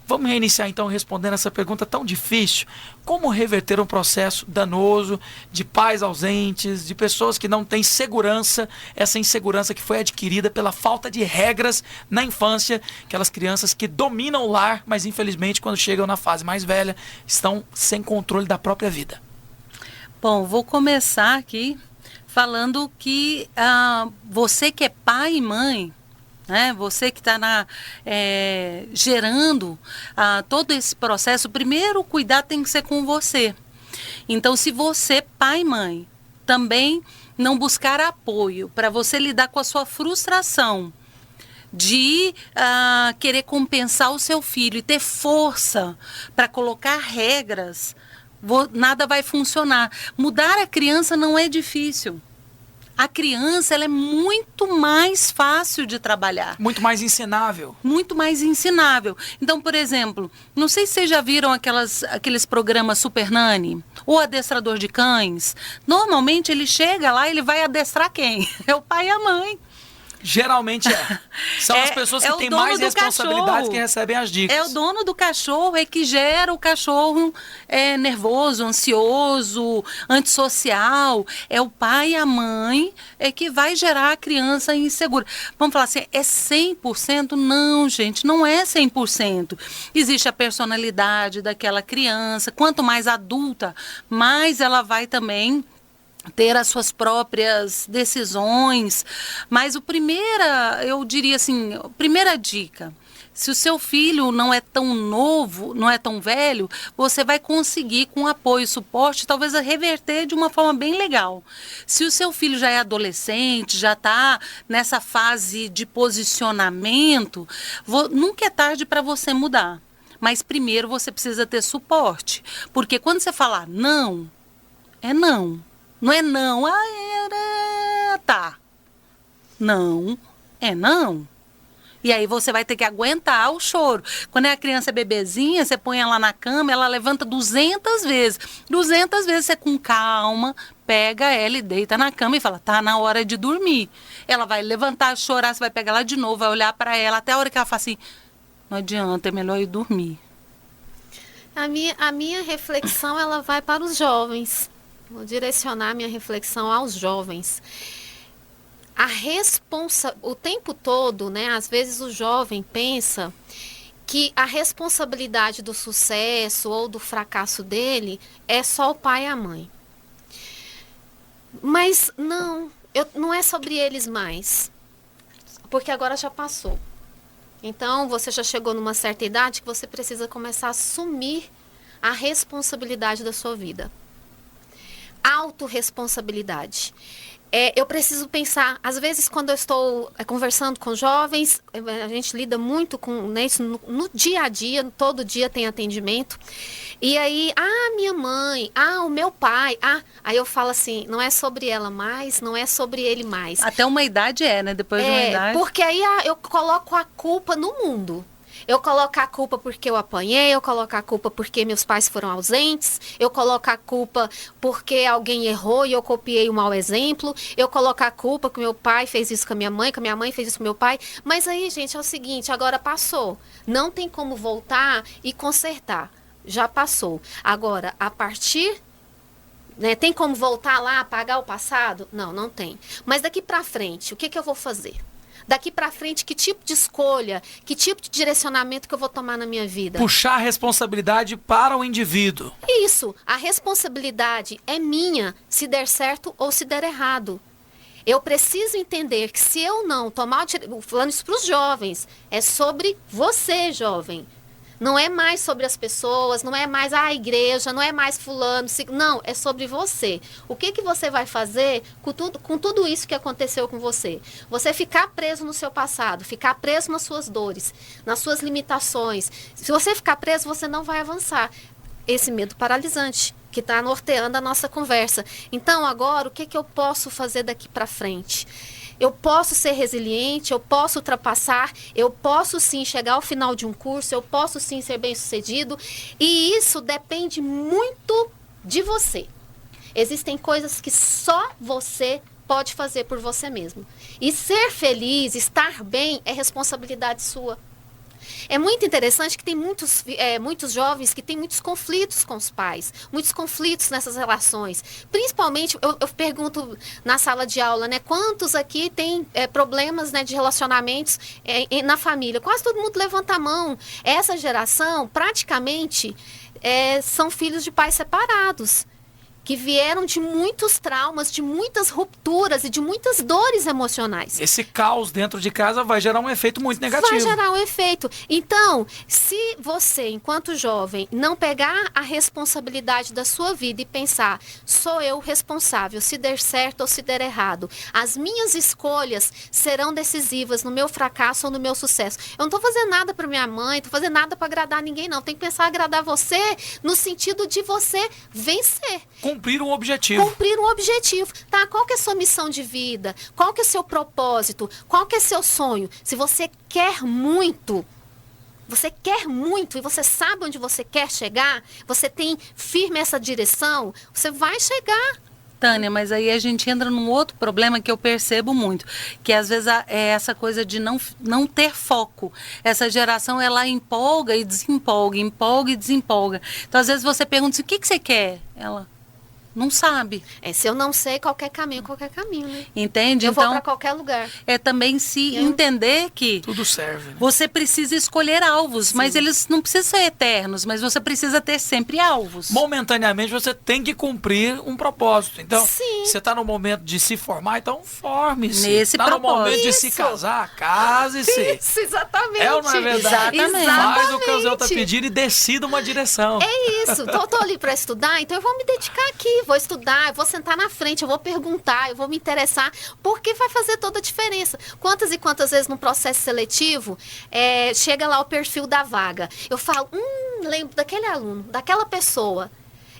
Vamos reiniciar então respondendo essa pergunta tão difícil. Como reverter um processo danoso de pais ausentes, de pessoas que não têm segurança, essa insegurança que foi adquirida pela falta de regras na infância, aquelas crianças que dominam o lar, mas infelizmente quando chegam na fase mais velha, estão sem controle da própria vida. Bom, vou começar aqui falando que você que é pai e mãe, né? Você que está gerando todo esse processo, primeiro o cuidado tem que ser com você. Então, se você, pai e mãe, também não buscar apoio para você lidar com a sua frustração de querer compensar o seu filho e ter força para colocar regras, nada vai funcionar. Mudar a criança não é difícil. A criança, ela é muito mais fácil de trabalhar. Muito mais ensinável. Muito mais ensinável. Então, por exemplo, não sei se vocês já viram aqueles programas Super Nanny ou Adestrador de Cães. Normalmente ele chega lá e ele vai adestrar quem? É o pai e a mãe. Geralmente é. São as pessoas que têm mais responsabilidades que recebem as dicas. É o dono do cachorro que gera o cachorro nervoso, ansioso, antissocial. É o pai e a mãe que vai gerar a criança insegura. Vamos falar assim, é 100%? Não, gente, não é 100%. Existe a personalidade daquela criança. Quanto mais adulta, mais ela vai também ter as suas próprias decisões, mas eu diria assim, a primeira dica, se o seu filho não é tão novo, não é tão velho, você vai conseguir com apoio e suporte, talvez reverter de uma forma bem legal. Se o seu filho já é adolescente, já está nessa fase de posicionamento, nunca é tarde para você mudar, mas primeiro você precisa ter suporte, porque quando você falar não, é não. Não é não, tá. Não, é não. E aí você vai ter que aguentar o choro. Quando a criança é bebezinha, você põe ela na cama, ela levanta 200 vezes. 200 vezes você com calma, pega ela e deita na cama e fala, tá na hora de dormir. Ela vai levantar, chorar, você vai pegar ela de novo, vai olhar para ela, até a hora que ela fala assim, não adianta, é melhor ir dormir. A minha reflexão, ela vai para os jovens. Vou direcionar minha reflexão aos jovens. O tempo todo, né, às vezes o jovem pensa que a responsabilidade do sucesso ou do fracasso dele é só o pai e a mãe. Mas não é sobre eles mais, porque agora já passou. Então, você já chegou numa certa idade que você precisa começar a assumir a responsabilidade da sua vida. Autorresponsabilidade. Eu preciso pensar, às vezes quando eu estou conversando com jovens, a gente lida muito com isso no dia a dia, todo dia tem atendimento, e aí, minha mãe, o meu pai, aí eu falo assim, não é sobre ela mais, não é sobre ele mais. Até uma idade né? Depois de uma idade. Porque aí eu coloco a culpa no mundo. Eu coloco a culpa porque eu apanhei, eu coloco a culpa porque meus pais foram ausentes, eu coloco a culpa porque alguém errou e eu copiei um mau exemplo, eu coloco a culpa que meu pai fez isso com a minha mãe fez isso com meu pai. Mas aí, gente, é o seguinte, agora passou. Não tem como voltar e consertar. Já passou. Agora, a partir... tem como voltar lá, apagar o passado? Não tem. Mas daqui para frente, o que eu vou fazer? Daqui para frente, que tipo de escolha, que tipo de direcionamento que eu vou tomar na minha vida? Puxar a responsabilidade para o indivíduo. Isso, a responsabilidade é minha, se der certo ou se der errado. Eu preciso entender que se eu não tomar, falando isso para os jovens, é sobre você, jovem. Não é mais sobre as pessoas, não é mais a igreja, não é mais fulano. Não, é sobre você. O que você vai fazer com tudo isso que aconteceu com você? Você ficar preso no seu passado, ficar preso nas suas dores, nas suas limitações. Se você ficar preso, você não vai avançar. Esse medo paralisante que está norteando a nossa conversa. Então, agora, o que eu posso fazer daqui para frente? Eu posso ser resiliente, eu posso ultrapassar, eu posso sim chegar ao final de um curso, eu posso sim ser bem-sucedido, e isso depende muito de você. Existem coisas que só você pode fazer por você mesmo. E ser feliz, estar bem, é responsabilidade sua. É muito interessante que tem muitos jovens que têm muitos conflitos com os pais, muitos conflitos nessas relações. Principalmente, eu pergunto na sala de aula, né, quantos aqui têm problemas, né, de relacionamentos na família? Quase todo mundo levanta a mão. Essa geração, praticamente, são filhos de pais separados, que vieram de muitos traumas, de muitas rupturas e de muitas dores emocionais. Esse caos dentro de casa vai gerar um efeito muito negativo. Vai gerar um efeito. Então, se você, enquanto jovem, não pegar a responsabilidade da sua vida e pensar, sou eu responsável, se der certo ou se der errado, as minhas escolhas serão decisivas no meu fracasso ou no meu sucesso. Eu não estou fazendo nada para minha mãe, não estou fazendo nada para agradar ninguém, não. Tem que pensar em agradar você no sentido de você vencer. Cumprir um objetivo. Cumprir um objetivo. Tá? Qual que é a sua missão de vida? Qual que é o seu propósito? Qual que é o seu sonho? Se você quer muito e você sabe onde você quer chegar, você tem firme essa direção, você vai chegar. Tânia, mas aí a gente entra num outro problema que eu percebo muito, que às vezes é essa coisa de não ter foco. Essa geração, ela empolga e desempolga, empolga e desempolga. Então, às vezes você pergunta assim, o que você quer? Ela não sabe. Se eu não sei, qualquer caminho, né? Entende? Eu vou Então, para qualquer lugar. é também se entender que Tudo serve. Né? você precisa escolher alvos, mas eles não precisam ser eternos, mas você precisa ter sempre alvos. Momentaneamente você tem que cumprir um propósito. Então, Sim. você está no momento de se formar, então forme-se. Nesse Está no momento de Isso. se casar, case-se. Isso, exatamente. É ou não é verdade? Exatamente. Faz o que o Zé está pedindo e decida uma direção. É isso. Então, eu tô ali para estudar, então eu vou me dedicar aqui, vou estudar, eu vou sentar na frente, eu vou perguntar, eu vou me interessar, porque vai fazer toda a diferença. Quantas e quantas vezes no processo seletivo, chega lá o perfil da vaga. Eu falo, lembro daquele aluno, daquela pessoa.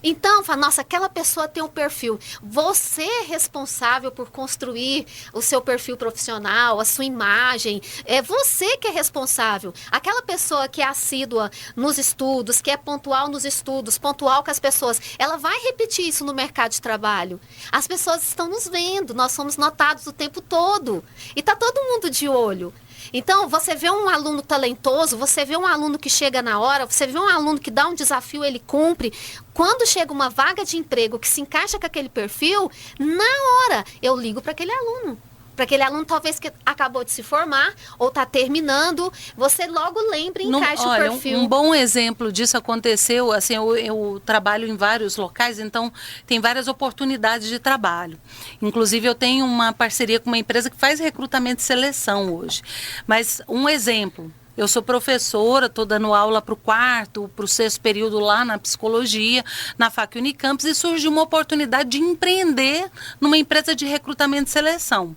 Então, eu falo, nossa, aquela pessoa tem um perfil. Você é responsável por construir o seu perfil profissional, a sua imagem. É você que é responsável. Aquela pessoa que é assídua nos estudos, que é pontual nos estudos, pontual com as pessoas, ela vai repetir isso no mercado de trabalho. As pessoas estão nos vendo, nós somos notados o tempo todo. E está todo mundo de olho. Então, você vê um aluno talentoso, você vê um aluno que chega na hora, você vê um aluno que dá um desafio, ele cumpre. Quando chega uma vaga de emprego que se encaixa com aquele perfil, na hora eu ligo para aquele aluno. Para aquele aluno, talvez, que acabou de se formar ou está terminando, você logo lembra e encaixa o perfil. Um bom exemplo disso aconteceu, assim, eu trabalho em vários locais, então tem várias oportunidades de trabalho. Inclusive, eu tenho uma parceria com uma empresa que faz recrutamento e seleção hoje. Mas um exemplo, eu sou professora, estou dando aula para o 4º, para o 6º período lá na psicologia, na FAC Unicampus, e surgiu uma oportunidade de empreender numa empresa de recrutamento e seleção.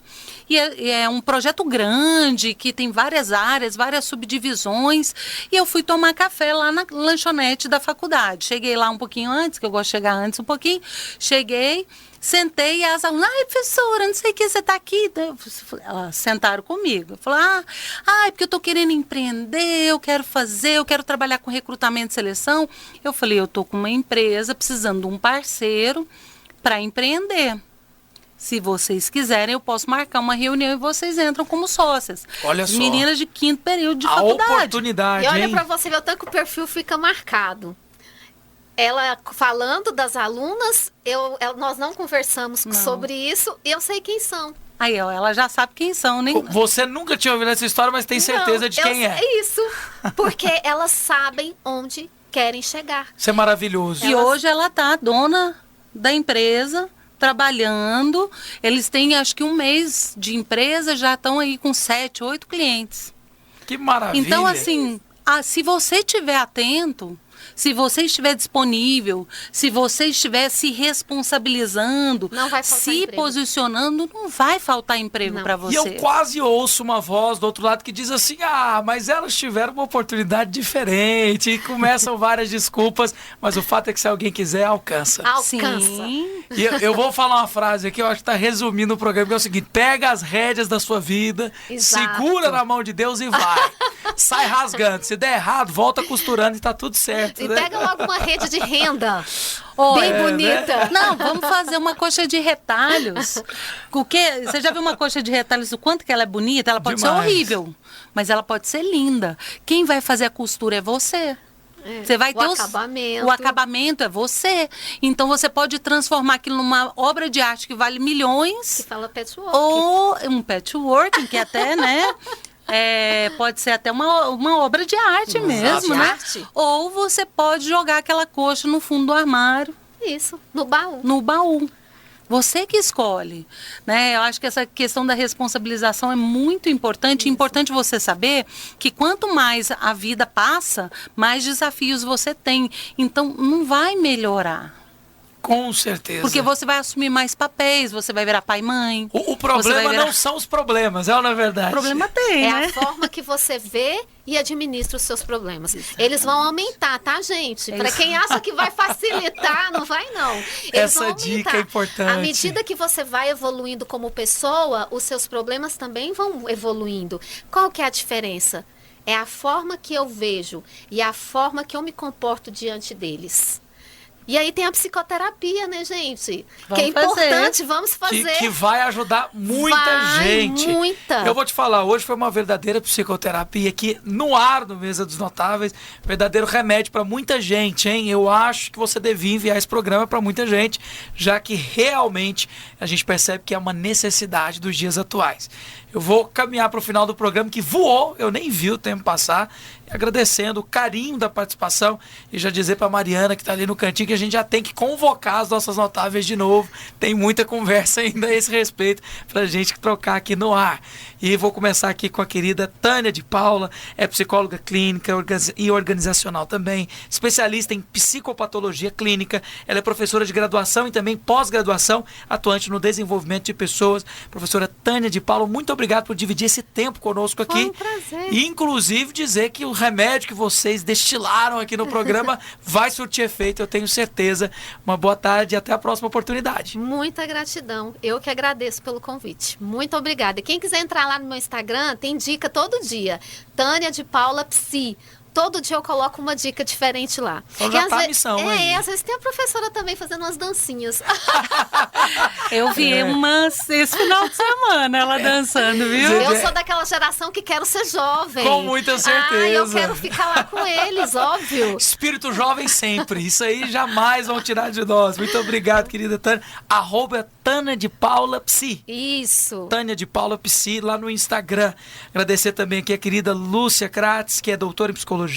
E é um projeto grande, que tem várias áreas, várias subdivisões, e eu fui tomar café lá na lanchonete da faculdade. Cheguei lá um pouquinho antes, que eu gosto de chegar antes um pouquinho, cheguei, sentei e as alunas, professora, não sei o que, você está aqui. Elas sentaram comigo. Falaram, porque eu estou querendo empreender, eu quero trabalhar com recrutamento e seleção. Eu falei, eu estou com uma empresa precisando de um parceiro para empreender. Se vocês quiserem, eu posso marcar uma reunião e vocês entram como sócias. Olha só. Meninas de 5º período de faculdade. Oportunidade, E olha hein? para você ver o tanto que o perfil fica marcado. Ela falando das alunas, nós não conversamos sobre isso, e eu sei quem são. Aí, ó, ela já sabe quem são, né? Você nunca tinha ouvido essa história, mas tem certeza de quem é. Isso, porque elas sabem onde querem chegar. Isso é maravilhoso. E hoje ela tá dona da empresa, trabalhando. Eles têm, acho que 1 mês de empresa, já estão aí com 7, 8 clientes. Que maravilha. Então, assim, se você estiver atento, se você estiver disponível, se você estiver se responsabilizando, Não vai faltar se emprego. posicionando, não vai faltar emprego para você. E eu quase ouço uma voz do outro lado que diz assim, mas elas tiveram uma oportunidade diferente, e começam várias desculpas, mas o fato é que se alguém quiser, alcança. Alcança. Sim. E eu vou falar uma frase aqui, eu acho que está resumindo o programa, que é o seguinte, pega as rédeas da sua vida, Exato. segura na mão de Deus e vai. Sai rasgando, se der errado, volta costurando e tá tudo certo. E né? pega logo uma rede de renda. Olha, bem bonita. Não, vamos fazer uma coxa de retalhos. O quê? Você já viu uma coxa de retalhos, o quanto que ela é bonita? Ela pode ser Demais. horrível, mas ela pode ser linda. Quem vai fazer a costura é você. Você vai O ter acabamento. O acabamento é você. Então você pode transformar aquilo numa obra de arte que vale milhões. Que fala patchwork. Ou um patchwork, que até, né? Pode ser até uma obra de arte mesmo, de né? arte. Ou você pode jogar aquela coxa no fundo do armário, Isso, no baú. no baú. Você que escolhe, né? Eu acho que essa questão da responsabilização é muito importante. É importante você saber que quanto mais a vida passa, mais desafios você tem. Então, não vai melhorar. Com certeza. Porque você vai assumir mais papéis, você vai virar pai e mãe. O você vai problema virar- não são os problemas, é ou não é verdade? O problema tem, É né? a forma que você vê e administra os seus problemas. Eles vão aumentar, tá, gente? Para quem acha que vai facilitar, não vai não. Eles Essa vão dica aumentar. é importante. À medida que você vai evoluindo como pessoa, os seus problemas também vão evoluindo. Qual que é a diferença? É a forma que eu vejo e a forma que eu me comporto diante deles. E aí tem a psicoterapia, né, gente? Vamos que é importante, vamos fazer. Que vai ajudar muita Vai, gente. muita. Eu vou te falar, hoje foi uma verdadeira psicoterapia aqui no ar do Mesa dos Notáveis. Verdadeiro remédio para muita gente, hein? Eu acho que você devia enviar esse programa para muita gente, já que realmente a gente percebe que é uma necessidade dos dias atuais. Eu vou caminhar para o final do programa que voou, eu nem vi o tempo passar, agradecendo o carinho da participação e já dizer para Mariana que está ali no cantinho que a gente já tem que convocar as nossas notáveis de novo. Tem muita conversa ainda a esse respeito para a gente trocar aqui no ar. E vou começar aqui com a querida Tânia de Paula, é psicóloga clínica e organizacional também, especialista em psicopatologia clínica, ela é professora de graduação e também pós-graduação, atuante no desenvolvimento de pessoas. Professora Tânia de Paula, muito obrigado por dividir esse tempo conosco aqui. Foi um prazer. E inclusive dizer que o remédio que vocês destilaram aqui no programa vai surtir efeito, eu tenho certeza. Uma boa tarde e até a próxima oportunidade. Muita gratidão. Eu que agradeço pelo convite. Muito obrigada. E quem quiser entrar lá no meu Instagram, tem dica todo dia. Tânia de Paula Psi. Todo dia eu coloco uma dica diferente lá. Então já às tá a missão aí. às vezes tem a professora também fazendo umas dancinhas. Eu vi umas esse final de semana ela dançando, viu? Eu sou daquela geração que quero ser jovem. Com muita certeza. Eu quero ficar lá com eles, óbvio. Espírito jovem sempre. Isso aí jamais vão tirar de nós. Muito obrigado, querida Tânia. @Tânia de Paula Psi. Isso. Tânia de Paula Psi lá no Instagram. Agradecer também aqui a querida Lúcia Kratz, que é doutora em psicologia,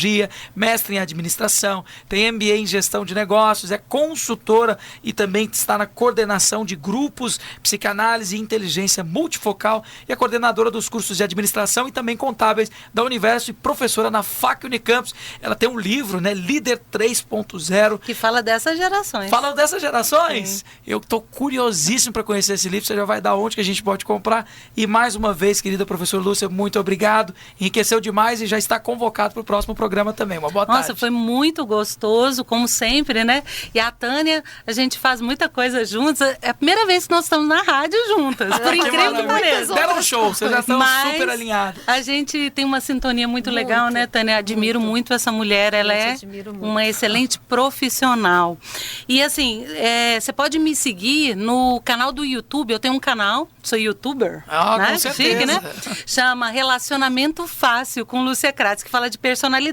mestre em administração, tem MBA em gestão de negócios, é consultora e também está na coordenação de grupos, psicanálise e inteligência multifocal e é coordenadora dos cursos de administração e também contábeis da Universo e professora na FAC Unicampus. Ela tem um livro, né, Líder 3.0. Que fala dessas gerações. Falando dessas gerações, eu estou curiosíssimo para conhecer esse livro. Você já vai dar onde que a gente pode comprar. E mais uma vez, querida professora Lúcia, muito obrigado. Enriqueceu demais e já está convocado para o próximo programa também. Uma boa tarde. Nossa, foi muito gostoso, como sempre, né? E a Tânia, a gente faz muita coisa juntos. É a primeira vez que nós estamos na rádio juntas, por incrível que pareça. Deram um show, vocês já estão Mas super alinhados. A gente tem uma sintonia muito legal, né, Tânia? Admiro muito essa mulher, ela é uma excelente profissional. E assim, você pode me seguir no canal do YouTube, eu tenho um canal, sou youtuber, né? Com certeza. Chique, né? Chama Relacionamento Fácil com Lúcia Kratz, que fala de personalidade.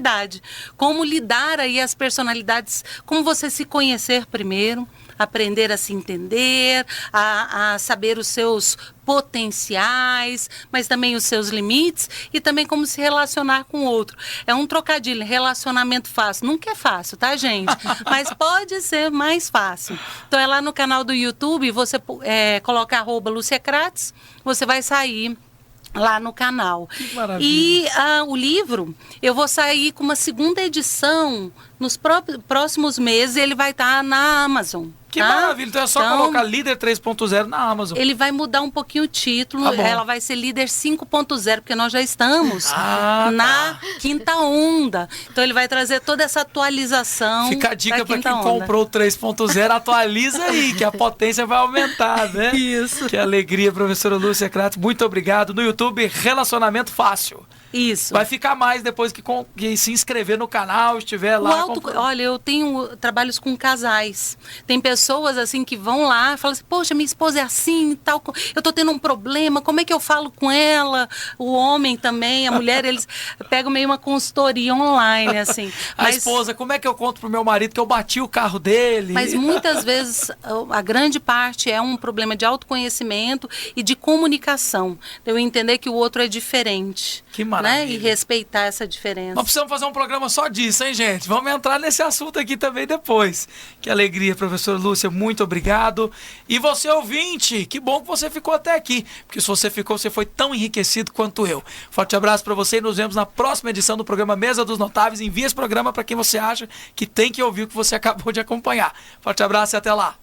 Como lidar aí as personalidades, como você se conhecer primeiro, aprender a se entender, a saber os seus potenciais, mas também os seus limites e também como se relacionar com o outro. É um trocadilho, relacionamento fácil. Nunca é fácil, tá, gente? Mas pode ser mais fácil. Então é lá no canal do YouTube, você coloca @Lúcia Kratz, você vai sair lá no canal. Que maravilha. E o livro, eu vou sair com uma segunda edição nos próximos meses, ele vai estar na Amazon. Que maravilha, então é só colocar Líder 3.0 na Amazon. Ele vai mudar um pouquinho o título, Tá bom. ela vai ser Líder 5.0, porque nós já estamos na quinta onda. Então ele vai trazer toda essa atualização. Fica a dica para quem onda. comprou o 3.0, atualiza aí, que a potência vai aumentar, né? Isso. Que alegria, professora Lúcia Kratz, muito obrigado. No YouTube, Relacionamento Fácil. Isso. Vai ficar mais depois que se inscrever no canal, estiver lá. Olha, eu tenho trabalhos com casais. Tem pessoas assim que vão lá e falam assim, poxa, minha esposa é assim e tal, eu tô tendo um problema, como é que eu falo com ela? O homem também, a mulher, eles pegam meio uma consultoria online, assim. A esposa, como é que eu conto pro meu marido que eu bati o carro dele? Mas muitas vezes, a grande parte é um problema de autoconhecimento e de comunicação. Eu entender que o outro é diferente. Que maravilha. Né? E respeitar essa diferença. Nós precisamos fazer um programa só disso, hein, gente? Vamos entrar nesse assunto aqui também depois. Que alegria, professora Lúcia, muito obrigado. E você, ouvinte, que bom que você ficou até aqui. Porque se você ficou, você foi tão enriquecido quanto eu. Forte abraço para você e nos vemos na próxima edição do programa Mesa dos Notáveis. Envie esse programa para quem você acha que tem que ouvir o que você acabou de acompanhar. Forte abraço e até lá.